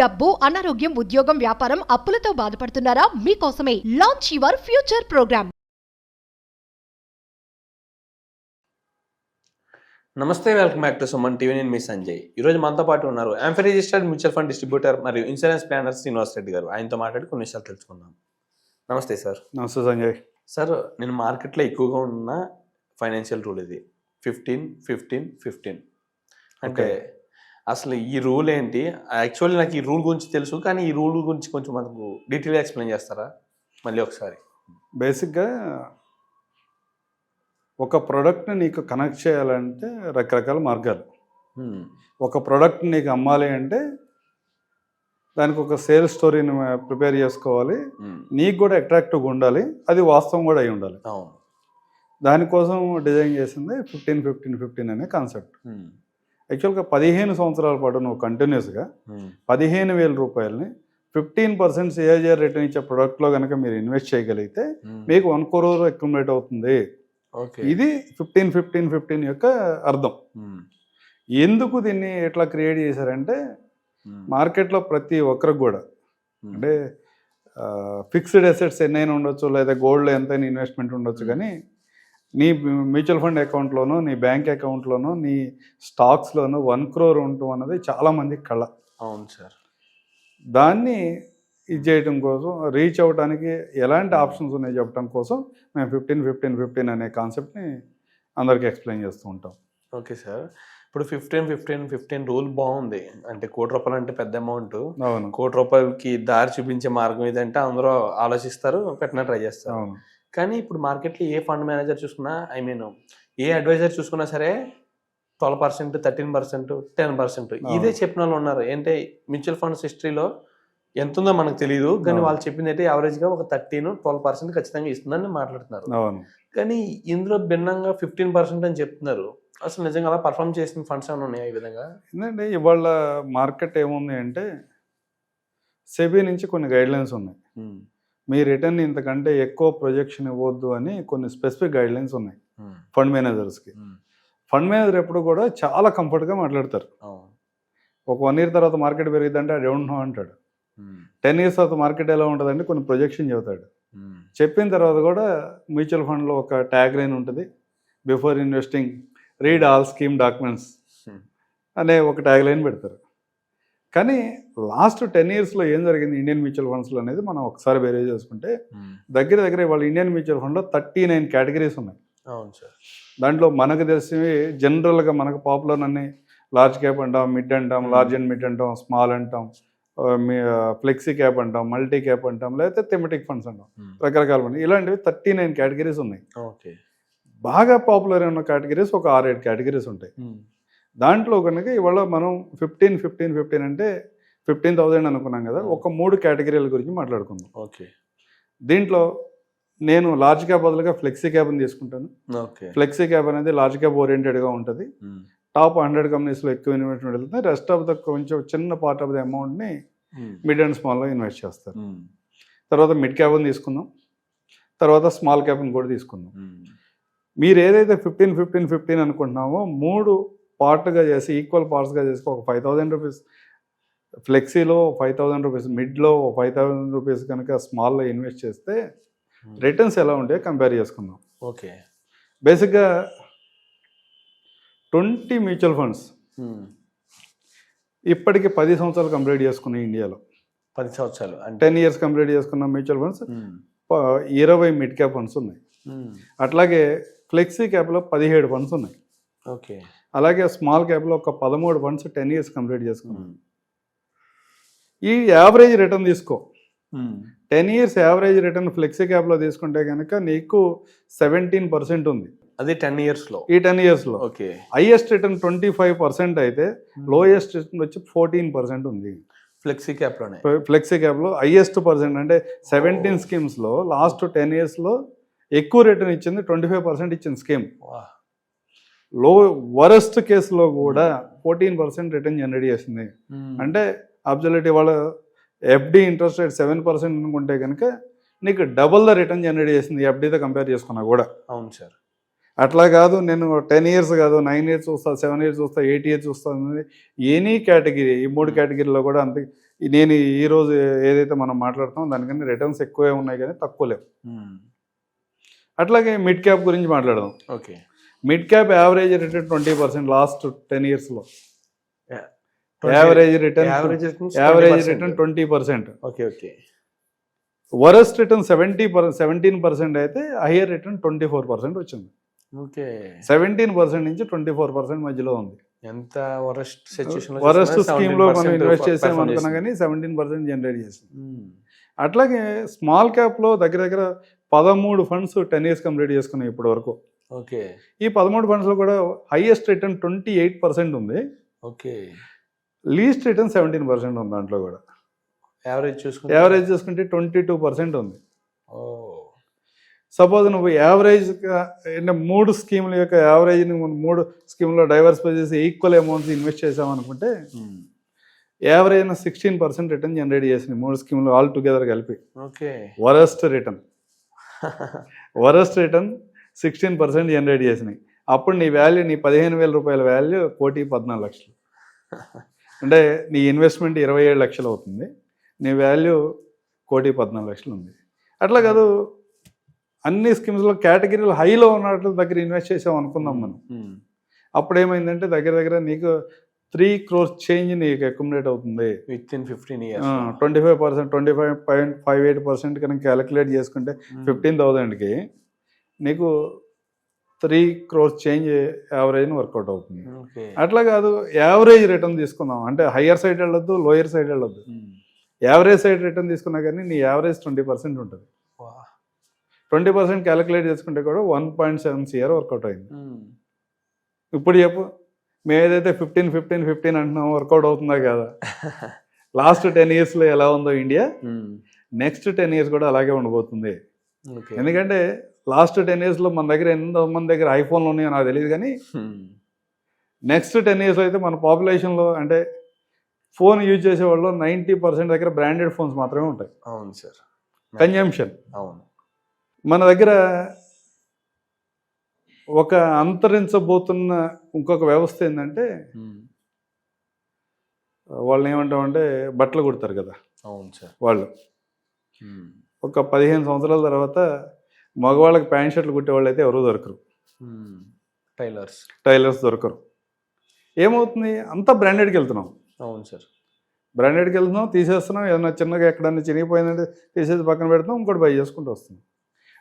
డబ్బు, అనారోగ్యం, ఉద్యోగం, వ్యాపారం, అప్పులతో బాధపడుతున్నారా? మీకోసమే లాంచ్ యువర్ ఫ్యూచర్ ప్రోగ్రామ్. నమస్తే, welcome back to Suman TV. నేను మీ సంజయ్. ఈరోజు మనతో పాటు ఉన్నారు amphi registered mutual fund distributor మరియు ఇన్సూరెన్స్ ప్లానర్ శ్రీనివాస్ రెడ్డి గారు. ఆయనతో మాట్లాడి కొన్ని విషయాలు తెలుసుకుందాం. నమస్తే సార్. నమస్తే సంజయ్. సార్, నేను మార్కెట్లో ఎక్కువగా ఉన్న ఫైనాన్షియల్ రూల్ ఇది 15-15-15 అంటే అసలు ఈ రూల్ ఏంటి? యాక్చువల్లీ నాకు ఈ రూల్ గురించి తెలుసు, కానీ ఈ రూల్ గురించి కొంచెం మనకు డీటెయిల్గా ఎక్స్ప్లెయిన్ చేస్తారా మళ్ళీ ఒకసారి? బేసిక్గా ఒక ప్రోడక్ట్ని నీకు కనెక్ట్ చేయాలంటే రకరకాల మార్గాలు. ఒక ప్రోడక్ట్ని నీకు అమ్మాలి అంటే దానికి ఒక సేల్ స్టోరీని ప్రిపేర్ చేసుకోవాలి, నీకు కూడా అట్రాక్టివ్గా ఉండాలి, అది వాస్తవం కూడా అయి ఉండాలి. దానికోసం డిజైన్ చేసింది 15-15-15 అనే కాన్సెప్ట్. యాక్చువల్గా 15 సంవత్సరాల పాటు నువ్వు కంటిన్యూస్గా 15,000 రూపాయలని 15% సిఏజీఆర్ రిటర్న్ ఇచ్చే ప్రోడక్ట్లో కనుక మీరు ఇన్వెస్ట్ చేయగలిగితే మీకు 1 crore అక్యుములేట్ అవుతుంది. ఇది 15-15-15 యొక్క అర్థం. ఎందుకు దీన్ని ఎట్లా క్రియేట్ చేశారంటే మార్కెట్లో ప్రతి ఒక్కరికి కూడా అంటే ఫిక్స్డ్ అసెట్స్ ఎన్నైనా ఉండొచ్చు, లేదా గోల్డ్లో ఎంతైనా ఇన్వెస్ట్మెంట్ ఉండొచ్చు, కానీ నీ మ్యూచువల్ ఫండ్ అకౌంట్లోనూ, నీ బ్యాంక్ అకౌంట్లోనూ, నీ స్టాక్స్లోనూ 1 crore ఉండటం అన్నది చాలామంది కళ. అవును సార్. దాన్ని ఇది చేయడం కోసం, రీచ్ అవ్వడానికి ఎలాంటి ఆప్షన్స్ ఉన్నాయి చెప్పడం కోసం మేము 15-15-15 అనే కాన్సెప్ట్ని అందరికీ ఎక్స్ప్లెయిన్ చేస్తూ ఉంటాం. Okay sir. ఇప్పుడు 15-15-15 రూల్ బాగుంది. అంటే ₹1,00,00,000 అంటే పెద్ద అమౌంట్. అవును. ₹1,00,00,000కి దారి చూపించే మార్గం ఇదంటే అందరూ ఆలోచిస్తారు, పెట్టిన ట్రై చేస్తారు. అవును. కానీ ఇప్పుడు మార్కెట్లో ఏ ఫండ్ మేనేజర్ చూసుకున్నా, ఏ అడ్వైజర్ చూసుకున్నా సరే 12%, 13%, 10% ఇదే చెప్పిన వాళ్ళు ఉన్నారు. అంటే మ్యూచువల్ ఫండ్స్ హిస్టరీలో ఎంత ఉందో మనకు తెలియదు, కానీ వాళ్ళు చెప్పింది అయితే యావరేజ్గా ఒక 13-12% ఖచ్చితంగా ఇస్తుందని మాట్లాడుతున్నారు. కానీ ఇందులో భిన్నంగా 15% అని చెప్తున్నారు. అసలు నిజంగా అలా పర్ఫామ్ చేసిన ఫండ్స్ ఏమైనా ఉన్నాయా ఈ విధంగా? ఎందుకంటే ఇవాళ మార్కెట్ ఏముంది అంటే సెబీ నుంచి కొన్ని గైడ్లైన్స్ ఉన్నాయి. మీ రిటర్న్ ఇంతకంటే ఎక్కువ ప్రొజెక్షన్ ఇవ్వద్దు అని కొన్ని స్పెసిఫిక్ గైడ్లైన్స్ ఉన్నాయి ఫండ్ మేనేజర్స్కి. ఫండ్ మేనేజర్ ఎప్పుడు కూడా చాలా కంఫర్ట్గా మాట్లాడతారు. ఒక 1 year తర్వాత మార్కెట్ పెరిగిద్దంటే ఐ డోంట్ నో అంటాడు. 10 years తర్వాత మార్కెట్ ఎలా ఉంటుందంటే కొన్ని ప్రొజెక్షన్ చెబుతాడు. చెప్పిన తర్వాత కూడా మ్యూచువల్ ఫండ్లో ఒక ట్యాగ్ లైన్ ఉంటుంది, before investing read all scheme documents అనే ఒక ట్యాగ్ లైన్ పెడతారు. కానీ లాస్ట్ 10 yearsలో ఏం జరిగింది ఇండియన్ మ్యూచువల్ ఫండ్స్లో అనేది మనం ఒకసారి వేరే చేసుకుంటే దగ్గర వాళ్ళ ఇండియన్ మ్యూచువల్ ఫండ్లో 39 కేటగిరీస్ ఉన్నాయి. అవును సార్. దాంట్లో మనకు తెలిసినవి జనరల్గా మనకు పాపులర్ అన్ని లార్జ్ క్యాప్ అంటాం, మిడ్ అంటాం, లార్జ్ అండ్ మిడ్ అంటాం, స్మాల్ అంటాం, ఫ్లెక్సీ క్యాప్ అంటాం, మల్టీ క్యాప్ అంటాం, లేకపోతే థెమెటిక్ ఫండ్స్ అంటాం, రకరకాల ఫండ్స్. ఇలాంటివి 39 కేటగిరీస్ ఉన్నాయి. ఓకే. బాగా పాపులర్ ఉన్న కేటగిరీస్ ఒక 6-7 కేటగిరీస్ ఉంటాయి. దాంట్లో కనుక ఇవాళ మనం 15-15-15 అంటే 15,000 అనుకున్నాం కదా, ఒక 3 కేటగిరీల గురించి మాట్లాడుకుందాం. ఓకే. దీంట్లో నేను లార్జ్ క్యాప్ బదులుగా ఫ్లెక్సీ క్యాప్ని తీసుకుంటాను. ఫ్లెక్సీ క్యాప్ అనేది లార్జ్ క్యాప్ ఓరియంటెడ్గా ఉంటుంది. టాప్ 100 కంపెనీస్లో ఎక్కువ ఇన్వెస్ట్మెంట్ వెళ్తుంది. రెస్ట్ ఆఫ్ ద కొంచెం చిన్న పార్ట్ ఆఫ్ ద అమౌంట్ని మిడ్ అండ్ స్మాల్లో ఇన్వెస్ట్ చేస్తారు. తర్వాత మిడ్ క్యాప్ని తీసుకుందాం, తర్వాత స్మాల్ క్యాప్ని కూడా తీసుకుందాం. మీరు ఏదైతే 15-15-15 అనుకుంటున్నామో 3 పార్ట్గా చేసి, ఈక్వల్ పార్ట్స్గా చేసి ఒక 5,000 రూపీస్ ఫ్లెక్సీలో, 5,000 రూపీస్ మిడ్లో, 5,000 రూపీస్ కనుక స్మాల్లో ఇన్వెస్ట్ చేస్తే రిటర్న్స్ ఎలా ఉంటాయో కంపేర్ చేసుకుందాం. ఓకే. బేసిక్గా 20 మ్యూచువల్ ఫండ్స్ ఇప్పటికి 10 సంవత్సరాలు కంప్లీట్ చేసుకున్నాయి ఇండియాలో. 10 సంవత్సరాలు 10 years కంప్లీట్ చేసుకున్న mutual funds 20 mid cap funds ఉన్నాయి. అట్లాగే ఫ్లెక్సీ క్యాప్లో 17 ఫండ్స్ ఉన్నాయి. ఓకే. అలాగే స్మాల్ క్యాప్లో ఒక 13 ఫండ్స్ 10 years కంప్లీట్ చేసుకున్నాం. ఈ యావరేజ్ రిటర్న్ తీసుకో, 10 years యావరేజ్ రిటర్న్ ఫ్లెక్సీ క్యాప్లో తీసుకుంటే కనుక నీకు 17% ఉంది. అది 10 yearsలో. ఈ 10 yearsలో ఓకే. హైయెస్ట్ రిటర్న్ 25% అయితే లోయెస్ట్ రిటర్న్ వచ్చి 14% ఉంది ఫ్లెక్సీ క్యాప్లోనే. ఫ్లెక్సీ క్యాప్లో హైయెస్ట్ పర్సెంట్ అంటే 17 స్కీమ్స్లో లాస్ట్ 10 yearsలో ఎక్కువ రిటర్న్ ఇచ్చింది 25% ఇచ్చింది స్కీమ్. వరస్ట్ కేసులో కూడా 14% రిటర్న్ జనరేట్ చేసింది. అంటే అబ్జల్యూట్ వాళ్ళ ఎఫ్డి ఇంట్రెస్ట్ రేట్ 7% అనుకుంటే కనుక నీకు డబుల్ ద రిటర్న్ జనరేట్ చేసింది ఎఫ్డీతో కంపేర్ చేసుకున్నా కూడా. అవును సార్. అట్లా కాదు నేను 10 years కాదు 9 years చూస్తా, 7 years చూస్తా, 8 years చూస్తాను, ఎనీ కేటగిరీ, ఈ 3 కేటగిరీలో కూడా అంతే నేను ఈరోజు ఏదైతే మనం మాట్లాడుతామో దానికన్నా రిటర్న్స్ ఎక్కువే ఉన్నాయి కానీ తక్కువ లేవు. అట్లాగే మిడ్ క్యాప్ గురించి మాట్లాడదాం. Okay, mid cap average return 20% last 10 yearsలో. Average return 20%. Okay okay. Worst return 17% అయితే హయ్యర్ రిటర్న్ 24% వచ్చింది. ఓకే, 17% నుంచి 24% మధ్యలో ఉంది. ఎంత వరస్ట్ సిచ్యుయేషన్, వరస్ట్ స్కీమ్లో మనం ఇన్వెస్ట్ చేసాం అనుకున్నా కానీ 17% జనరేట్ చేసింది. అట్లాగే స్మాల్ క్యాప్లో దగ్గర దగ్గర 13 ఫండ్స్ 10 years కంప్లీట్ చేసుకున్నాయి ఇప్పటి వరకు. ఓకే, ఈ 13 ఫండ్స్లో కూడా హైయెస్ట్ రిటర్న్ 28% ఉంది. ఓకే, లీస్ట్ రిటర్న్ 17% ఉంది. దాంట్లో కూడా యావరేజ్ చూసుకుంటే 22% ఉంది. సపోజ్ నువ్వు యావరేజ్గా అంటే 3 స్కీముల యొక్క యావరేజ్ని 3 స్కీమ్లో డైవర్సిఫై చేసి ఈక్వల్ అమౌంట్స్ ఇన్వెస్ట్ చేసామనుకుంటే యావరేజ్ 16% రిటర్న్ జనరేట్ చేసింది 3 స్కీమ్లు ఆల్ టుగెదర్ కలిపి. ఓకే, వరస్ట్ రిటర్న్ 16% జనరేట్ చేసినాయి. అప్పుడు నీ వాల్యూ, నీ 15,000 రూపాయల వాల్యూ 1,14,00,000. అంటే నీ ఇన్వెస్ట్మెంట్ 27 లక్షలు అవుతుంది, నీ వాల్యూ 1,14,00,000 ఉంది. అట్లా కాదు, అన్ని స్కీమ్స్లో కేటగిరీలు హైలో ఉన్నట్ల దగ్గర ఇన్వెస్ట్ చేసాం అనుకుందాం మనం. అప్పుడు ఏమైందంటే దగ్గర దగ్గర నీకు 3 crores చేంజ్ నీకు అక్యుములేట్ అవుతుంది విత్ ఇన్ 15 years. 25%, 25.58% కనుక క్యాలిక్యులేట్ చేసుకుంటే 15,000కి నీకు 3 crores చేంజ్ యావరేజ్ని వర్కౌట్ అవుతుంది. అట్లా కాదు, యావరేజ్ రిటర్న్ తీసుకుందాం అంటే హయ్యర్ సైడ్ వెళ్ళొద్దు, లోయర్ సైడ్ వెళ్ళొద్దు. యావరేజ్ సైడ్ రిటర్న్ తీసుకున్నా కానీ నీ యావరేజ్ 20% ఉంటుంది. 20% క్యాలిక్యులేట్ చేసుకుంటే కూడా 1.7 CR వర్కౌట్ అయింది. ఇప్పుడు చెప్పు, మేము ఏదైతే 15 అంటున్నాం వర్కౌట్ అవుతుందా కదా? లాస్ట్ 10 yearsలో ఎలా ఉందో ఇండియా, నెక్స్ట్ 10 years కూడా అలాగే ఉండబోతుంది. ఎందుకంటే లాస్ట్ 10 yearsలో మన దగ్గర ఎంతమంది దగ్గర ఐఫోన్లు ఉన్నాయో నాకు తెలియదు కానీ నెక్స్ట్ 10 yearsలో అయితే మన పాపులేషన్లో అంటే ఫోన్ యూజ్ చేసేవాళ్ళు 90% దగ్గర బ్రాండెడ్ ఫోన్స్ మాత్రమే ఉంటాయి. అవును సార్, కన్జంప్షన్. అవును. మన దగ్గర ఒక అంతరించబోతున్న ఇంకొక వ్యవస్థ ఏంటంటే వాళ్ళని ఏమంటామంటే బట్టలు కుడతారు కదా. అవును సార్. వాళ్ళు ఒక 15 సంవత్సరాల తర్వాత మగవాళ్ళకి ప్యాంట్ షర్ట్లు కుట్టేవాళ్ళు అయితే ఎవరూ దొరకరు. టైలర్స్ దొరకరు. ఏమవుతుంది, అంతా బ్రాండెడ్కి వెళ్తున్నాం. అవును సార్, బ్రాండెడ్కి వెళ్తున్నాం, తీసేస్తున్నాం. ఏదైనా చిన్నగా ఎక్కడన్నా చినిగిపోయిందంటే తీసేసి పక్కన పెడతాం, ఇంకోటి బై చేసుకుంటూ వస్తున్నాం.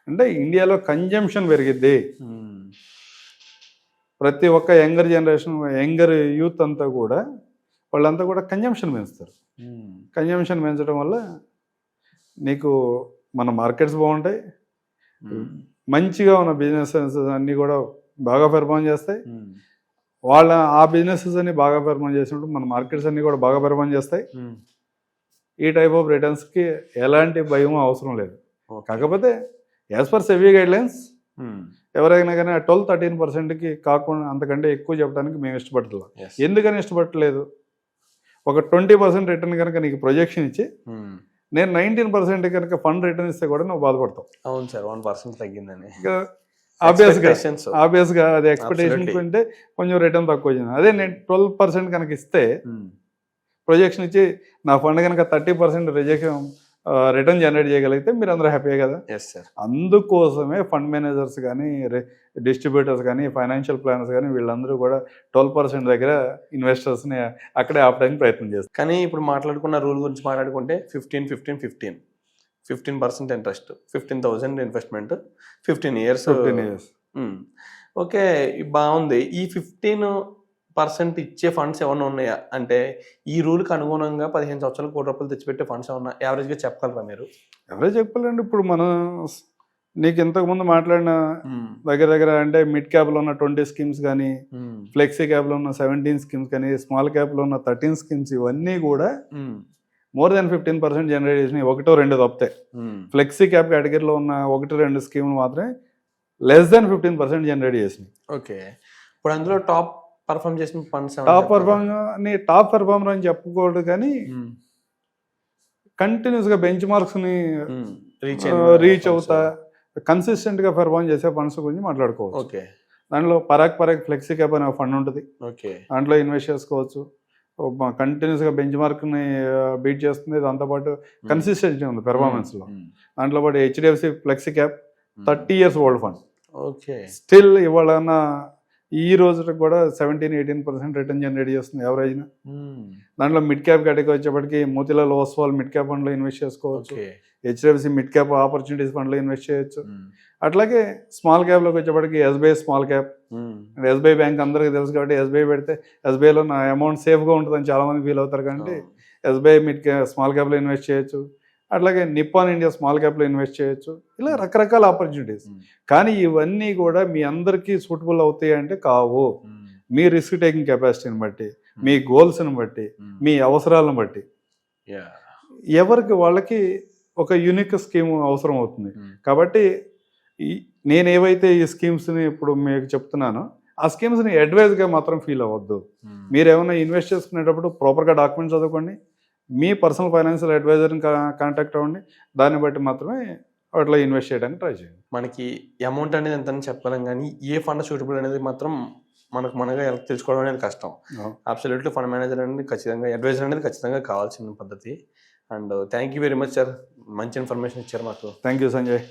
అంటే ఇండియాలో కన్జంప్షన్ పెరిగిద్ది. ప్రతి ఒక్క యంగర్ జనరేషన్, యంగర్ యూత్ అంతా కూడా వాళ్ళంతా కూడా కన్జంప్షన్ పెంచుతారు. కన్జంప్షన్ పెంచడం వల్ల నీకు మన మార్కెట్స్ బాగుంటాయి, మంచిగా ఉన్న బిజినెసెస్ అన్నీ కూడా బాగా పెర్ఫార్మ్ చేస్తాయి. వాళ్ళ ఆ బిజినెసెస్ అన్ని బాగా పెర్ఫార్మ్ చేసినప్పుడు మన మార్కెట్స్ అన్నీ కూడా బాగా పెర్ఫార్మ్ చేస్తాయి. ఈ టైప్ ఆఫ్ రిటర్న్స్కి ఎలాంటి భయం అవసరం లేదు. కాకపోతే యాజ్ పర్ సెబీ గైడ్లైన్స్ ఎవరైనా కానీ 12-13%కి కాకుండా అంతకంటే ఎక్కువ చెప్పడానికి మేము ఇష్టపడట్లేదు. ఎందుకని ఇష్టపడట్లేదు, ఒక 20% రిటర్న్ కనుక నీకు ప్రొజెక్షన్ ఇచ్చి నేను 19% కనుక ఫండ్ రిటర్న్ ఇస్తే కూడా నువ్వు బాధపడతావు. అవును సార్, 1% తగ్గిందని ఆబ్వియస్గా అది ఎక్స్పెక్టేషన్ ఉంటే కొంచెం రిటర్న్ తక్కువ వచ్చింది. అదే నేను 12% కనుక ఇస్తే ప్రొజెక్షన్ ఇచ్చి నా ఫండ్ కనుక 30% రిటర్న్ జనరేట్ చేయగలిగితే మీరు అందరూ హ్యాపీయే కదా. అందుకోసమే ఫండ్ మేనేజర్స్ కానీ, డిస్ట్రిబ్యూటర్స్ కానీ, ఫైనాన్షియల్ ప్లానర్స్ కానీ వీళ్ళందరూ కూడా 12% దగ్గర ఇన్వెస్టర్స్ని అక్కడే ఆపడానికి ప్రయత్నం చేస్తారు. కానీ ఇప్పుడు మాట్లాడుకున్న రూల్ గురించి మాట్లాడుకుంటే 15% ఇంట్రెస్ట్, 15,000 ఇన్వెస్ట్మెంట్, 15 years. ఓకే, బాగుంది. ఈ 15% ఇచ్చే ఫండ్స్ ఏమన్నా ఉన్నాయా అంటే ఈ రూల్కి అనుగుణంగా 15 సంవత్సరాలు ₹1,00,00,000 తెచ్చిపెట్టే ఫండ్స్ ఏమన్నా యావరేజ్గా చెప్పగలరా మీరు? ఎవరేజ్ చెప్పాలండి. ఇప్పుడు మనం నీకు ఇంతకుముందు మాట్లాడిన దగ్గర దగ్గర అంటే మిడ్ క్యాప్లో ఉన్న 20 స్కీమ్స్ కానీ, ఫ్లెక్సీ క్యాప్లో ఉన్న 17 స్కీమ్స్ కానీ, స్మాల్ క్యాప్లో ఉన్న 13 స్కీమ్స్ ఇవన్నీ కూడా మోర్ దెన్ 15% జనరేట్ చేసినాయి. 1-2 తప్పితే ఫ్లెక్సీ క్యాప్ కేటగిరీలో ఉన్న 1-2 స్కీములు మాత్రమే లెస్ దెన్ 15% జనరేట్ చేసినాయి. ఓకే, ఇప్పుడు అందులో టాప్ పర్ఫార్మ్ చేసిన ఫండ్స్, టాప్ పర్ఫార్మర్ అని చెప్పుకోవద్దు కానీ కంటిన్యూస్గా బెంచ్ మార్క్స్ని రీచ్ అవుతా కన్సిస్టెంట్గా పెర్ఫార్మ్ చేసే ఫండ్స్ గురించి మాట్లాడుకోవచ్చు. ఓకే, దాంట్లో పరాక్ ఫ్లెక్సీ క్యాప్ అనే ఫండ్ ఉంటుంది. ఓకే, దాంట్లో ఇన్వెస్ట్ చేసుకోవచ్చు. కంటిన్యూస్గా బెంచ్ మార్క్ని బీట్ చేస్తుంది, దాంతోపాటు కన్సిస్టెన్సీ ఉంది పెర్ఫార్మెన్స్లో. దాంట్లో పాటు HDFC flexi cap 30 years old fund, okay, still ఇవాళ ఈ రోజుకి కూడా 17-18% రిటర్న్ జనరేట్ చేస్తుంది యావరేజ్న. దాంట్లో మిడ్ క్యాప్ కేటగిరీ వచ్చేప్పటికి మోతిలాల్ ఓస్వాల్ మిడ్ క్యాప్ ఫండ్లో ఇన్వెస్ట్ చేసుకోవచ్చు, హెచ్డిఎఫ్సి మిడ్ క్యాప్ ఆపర్చునిటీస్ ఫండ్లో ఇన్వెస్ట్ చేయొచ్చు. అట్లాగే స్మాల్ క్యాప్లోకి వచ్చేప్పటికి SBI small cap, and SBI bank అందరికీ తెలుసు కాబట్టి ఎస్బీఐ పెడితే ఎస్బీఐలో నా అమౌంట్ సేఫ్గా ఉంటుందని చాలామంది ఫీల్ అవుతారు కాబట్టి ఎస్బీఐ స్మాల్ క్యాప్లో ఇన్వెస్ట్ చేయొచ్చు. అట్లాగే నిప్పాన్ ఇండియా స్మాల్ క్యాప్లో ఇన్వెస్ట్ చేయొచ్చు. ఇలా రకరకాల ఆపర్చునిటీస్. కానీ ఇవన్నీ కూడా మీ అందరికీ సూటబుల్ అవుతాయి అంటే కావు. మీ రిస్క్ టేకింగ్ కెపాసిటీని బట్టి, మీ గోల్స్ని బట్టి, మీ అవసరాలను బట్టి ఎవరికి వాళ్ళకి ఒక యూనిక్ స్కీమ్ అవసరం అవుతుంది. కాబట్టి నేను ఏవైతే ఈ స్కీమ్స్ని ఇప్పుడు మీకు చెప్తున్నానో ఆ స్కీమ్స్ని అడ్వైజ్గా మాత్రం ఫీల్ అవ్వద్దు. మీరు ఏమైనా ఇన్వెస్ట్ చేసుకునేటప్పుడు ప్రాపర్గా డాక్యుమెంట్స్ చదువుకోండి, మీ పర్సనల్ ఫైనాన్షియల్ అడ్వైజర్ని కాంటాక్ట్ అవ్వండి, దాన్ని బట్టి మాత్రమే వాటిలో ఇన్వెస్ట్ చేయడానికి ట్రై చేయండి. మనకి అమౌంట్ అనేది ఎంత చెప్పలేం, కానీ ఏ ఫండ్ సూటబుల్ అనేది మాత్రం మనగా తెలుసుకోవడం అనేది కష్టం. అబ్సల్యూట్లీ ఫండ్ మేనేజర్ అనేది ఖచ్చితంగా, అడ్వైజర్ అనేది ఖచ్చితంగా కావాల్సిన పద్ధతి. And thank you very much sir, మంచి ఇన్ఫర్మేషన్ ఇచ్చారు మాకు. Thank you Sanjay.